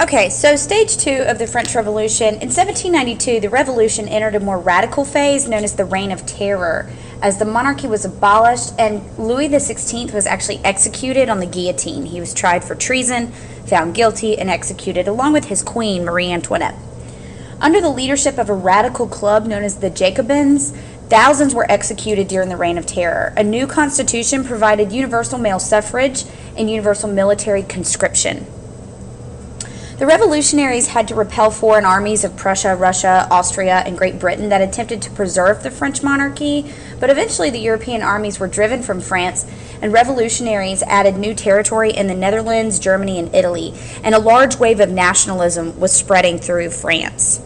Okay, so stage two of the French Revolution. In 1792, the revolution entered a more radical phase known as the Reign of Terror, as the monarchy was abolished and Louis XVI was actually executed on the guillotine. He was tried for treason, found guilty, and executed along with his queen, Marie Antoinette. Under the leadership of a radical club known as the Jacobins, thousands were executed during the Reign of Terror. A new constitution provided universal male suffrage and universal military conscription. The revolutionaries had to repel foreign armies of Prussia, Russia, Austria, and Great Britain that attempted to preserve the French monarchy, but eventually the European armies were driven from France, and revolutionaries added new territory in the Netherlands, Germany, and Italy, and a large wave of nationalism was spreading through France.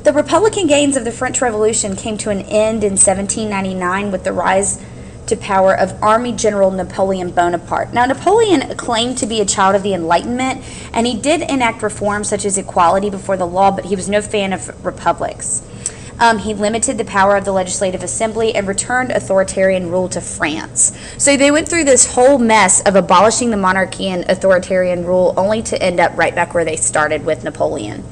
The Republican gains of the French Revolution came to an end in 1799 with the rise to power of Army General Napoleon Bonaparte. Now, Napoleon claimed to be a child of the Enlightenment, and he did enact reforms such as equality before the law, but he was no fan of republics. He limited the power of the Legislative Assembly and returned authoritarian rule to France. So they went through this whole mess of abolishing the monarchy and authoritarian rule, only to end up right back where they started with Napoleon.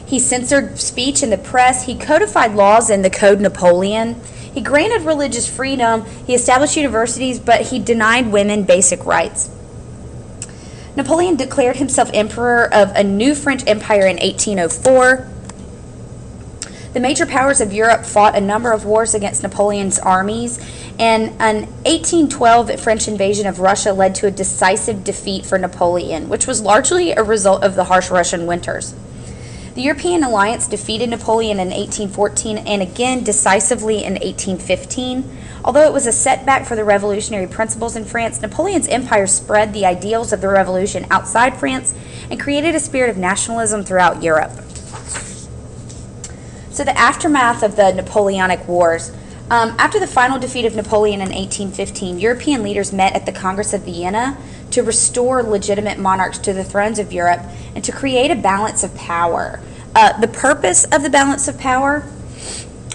He censored speech in the press. He codified laws in the Code Napoleon. He granted religious freedom, he established universities, but he denied women basic rights. Napoleon declared himself emperor of a new French empire in 1804. The major powers of Europe fought a number of wars against Napoleon's armies, and an 1812 French invasion of Russia led to a decisive defeat for Napoleon, which was largely a result of the harsh Russian winters. The European alliance defeated Napoleon in 1814 and again decisively in 1815. Although it was a setback for the revolutionary principles in France, Napoleon's empire spread the ideals of the revolution outside France and created a spirit of nationalism throughout Europe. So the aftermath of the Napoleonic Wars. After the final defeat of Napoleon in 1815, European leaders met at the Congress of Vienna to restore legitimate monarchs to the thrones of Europe and to create a balance of power. The purpose of the balance of power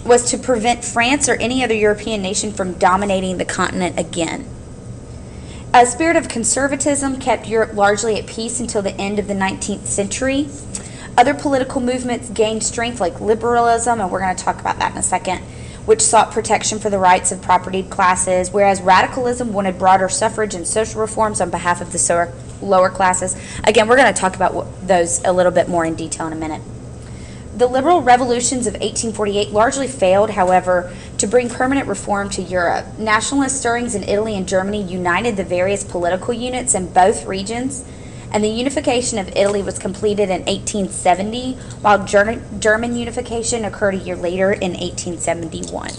was to prevent France or any other European nation from dominating the continent again. A spirit of conservatism kept Europe largely at peace until the end of the 19th century. Other political movements gained strength, like liberalism, and we're going to talk about that in a second, which sought protection for the rights of propertied classes, whereas radicalism wanted broader suffrage and social reforms on behalf of the lower classes. Again, we're going to talk about those a little bit more in detail in a minute. The liberal revolutions of 1848 largely failed, however, to bring permanent reform to Europe. Nationalist stirrings in Italy and Germany united the various political units in both regions, and the unification of Italy was completed in 1870, while German unification occurred a year later in 1871.